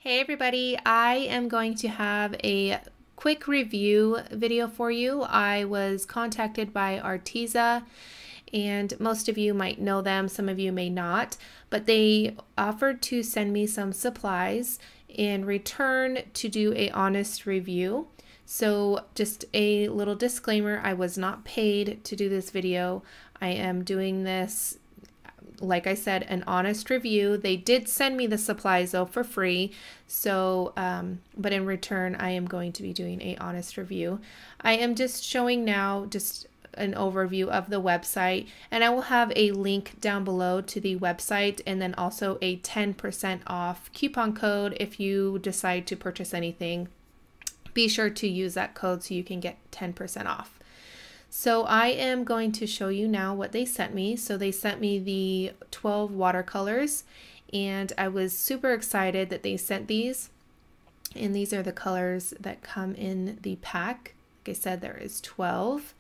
Hey everybody, I am going to have a quick review video for you. I was contacted by Arteza, and most of you might know them, some of you may not, but they offered to send me some supplies in return to do an honest review. So just a little disclaimer, I was not paid to do this video. I am doing this, like I said, an honest review. They did send me the supplies though for free, so but in return I am going to be doing a honest review. I am just showing now just an overview of the website, and I will have a link down below to the website and then also a 10% off coupon code. If you decide to purchase anything, be sure to use that code so you can get 10% off. So I am going to show you now what they sent me. So they sent me the 12 watercolors, and I was super excited that they sent these. And these are the colors that come in the pack. Like I said, there is 12.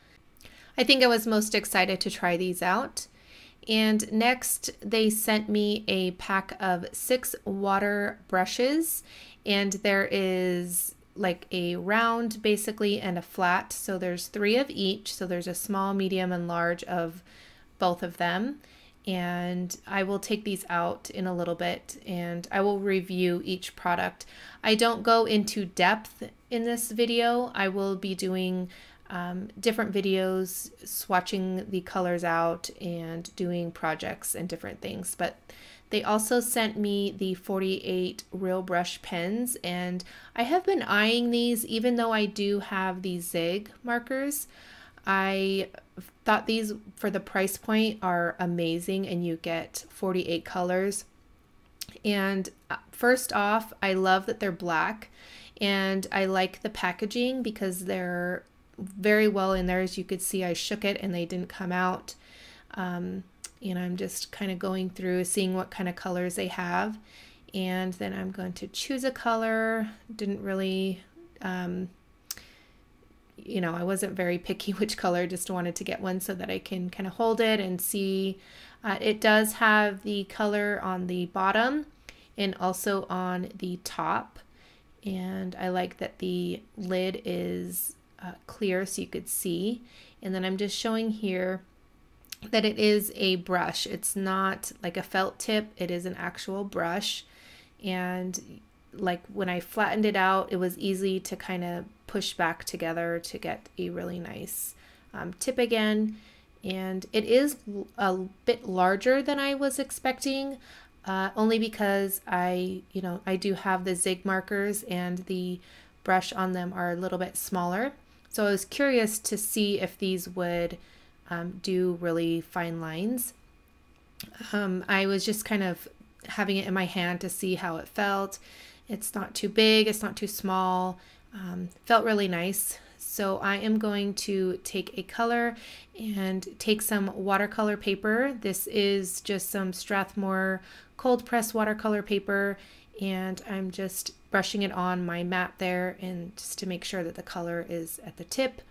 I think I was most excited to try these out. And next they sent me a pack of 6 water brushes, and there is like a round basically and a flat, so there's 3 of each, so there's a small, medium, and large of both of them. And I will take these out in a little bit and I will review each product. I don't go into depth in this video. I will be doing different videos, swatching the colors out and doing projects and different things. But they also sent me the 48 real brush pens, and I have been eyeing these even though I do have these zig markers. I thought these for the price point are amazing, and you get 48 colors. And first off, I love that they're black, and I like the packaging because they're very well in there. As you could see, I shook it and they didn't come out. And I'm just kind of going through, seeing what kind of colors they have. And then I'm going to choose a color. Didn't really, I wasn't very picky which color, just wanted to get one so that I can kind of hold it and see. It does have the color on the bottom and also on the top. And I like that the lid is clear so you could see. And then I'm just showing here that it is a brush. It's not like a felt tip, it is an actual brush. And like when I flattened it out, it was easy to kind of push back together to get a really nice tip again. And it is a bit larger than I was expecting, only because I do have the zig markers and the brush on them are a little bit smaller. So I was curious to see if these would do really fine lines. I was just kind of having it in my hand to see how it felt. It's not too big, it's not too small, felt really nice. So I am going to take a color and take some watercolor paper. This is just some Strathmore cold press watercolor paper, and I'm just brushing it on my mat there, and just to make sure that the color is at the tip.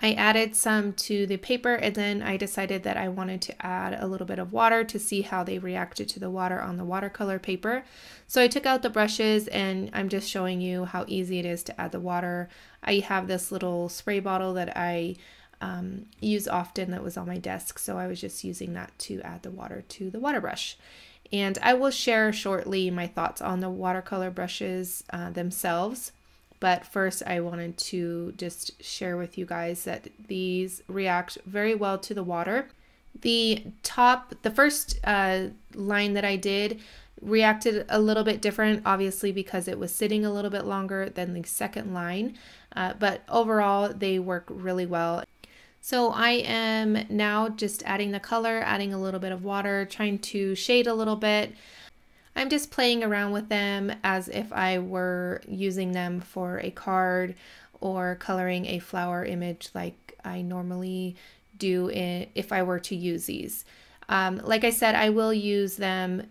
I added some to the paper, and then I decided that I wanted to add a little bit of water to see how they reacted to the water on the watercolor paper. So I took out the brushes, and I'm just showing you how easy it is to add the water. I have this little spray bottle that I use often that was on my desk, so I was just using that to add the water to the water brush. And I will share shortly my thoughts on the watercolor brushes themselves. But first I wanted to just share with you guys that these react very well to the water. The first line that I did reacted a little bit different, obviously because it was sitting a little bit longer than the second line. But overall they work really well. So I am now just adding the color, adding a little bit of water, trying to shade a little bit. I'm just playing around with them as if I were using them for a card or coloring a flower image like I normally do if I were to use these. Like I said, I will use them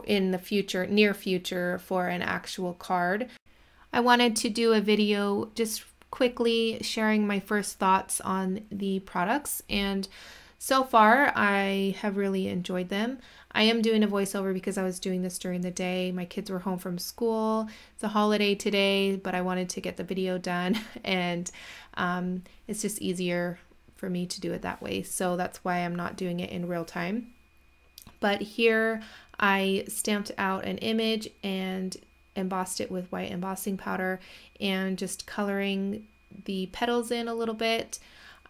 in the future, near future, for an actual card. I wanted to do a video just quickly sharing my first thoughts on the products, and so far I have really enjoyed them. I am doing a voiceover because I was doing this during the day. My kids were home from school. It's a holiday today, but I wanted to get the video done, and it's just easier for me to do it that way. So that's why I'm not doing it in real time. But here I stamped out an image and embossed it with white embossing powder and just coloring the petals in a little bit.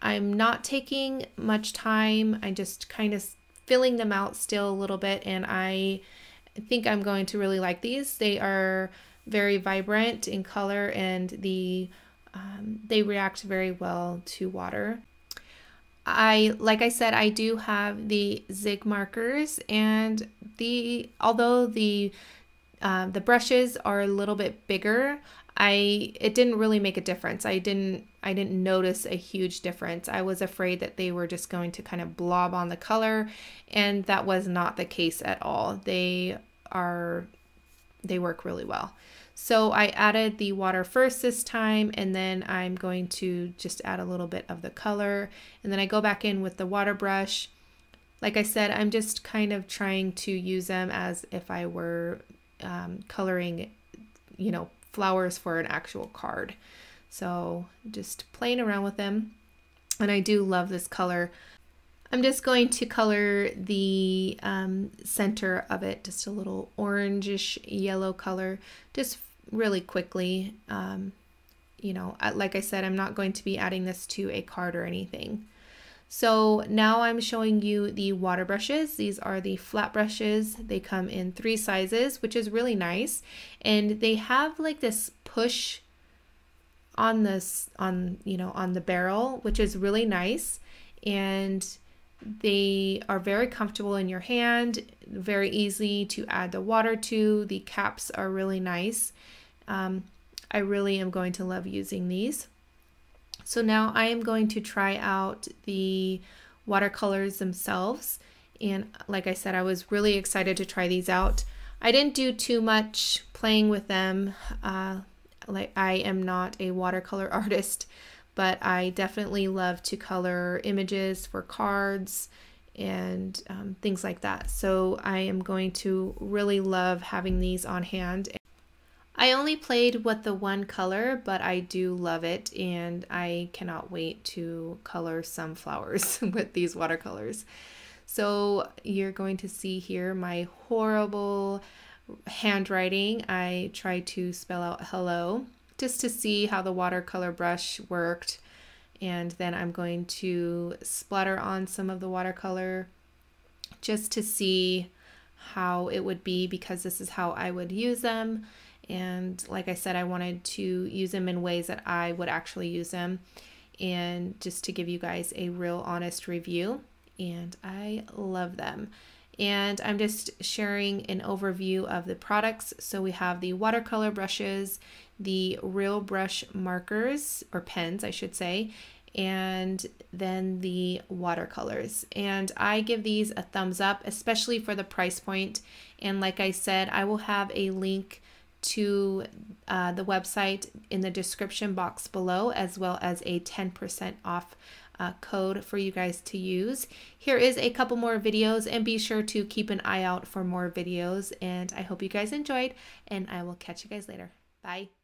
I'm not taking much time. I'm just kind of filling them out still a little bit, and I think I'm going to really like these. They are very vibrant in color, and they react very well to water. Like I said, I do have the zig markers, and although the brushes are a little bit bigger, it didn't really make a difference. I didn't notice a huge difference. I was afraid that they were just going to kind of blob on the color, and that was not the case at all. They work really well. So I added the water first this time, and then I'm going to just add a little bit of the color, and then I go back in with the water brush. Like I said, I'm just kind of trying to use them as if I were coloring, flowers for an actual card. So just playing around with them, and I do love this color. I'm just going to color the center of it, just a little orangish yellow color, just really quickly. Like I said, I'm not going to be adding this to a card or anything. So now I'm showing you the water brushes. These are the flat brushes. They come in 3 sizes, which is really nice. And they have like this push on the barrel, which is really nice. And they are very comfortable in your hand, very easy to add the water to. The caps are really nice. I really am going to love using these. So now I am going to try out the watercolors themselves. And like I said, I was really excited to try these out. I didn't do too much playing with them. Like I am not a watercolor artist, but I definitely love to color images for cards and things like that. So I am going to really love having these on hand. I only played with the one color, but I do love it, and I cannot wait to color some flowers with these watercolors. So you're going to see here my horrible handwriting. I tried to spell out hello just to see how the watercolor brush worked, and then I'm going to splatter on some of the watercolor just to see how it would be, because this is how I would use them. And like I said, I wanted to use them in ways that I would actually use them, and just to give you guys a real honest review. And I love them. And I'm just sharing an overview of the products. So we have the watercolor brushes, the real brush markers, or pens I should say, and then the watercolors. And I give these a thumbs up, especially for the price point. And like I said, I will have a link to the website in the description box below, as well as a 10% off code for you guys to use. Here is a couple more videos, and be sure to keep an eye out for more videos. And I hope you guys enjoyed, and I will catch you guys later. Bye.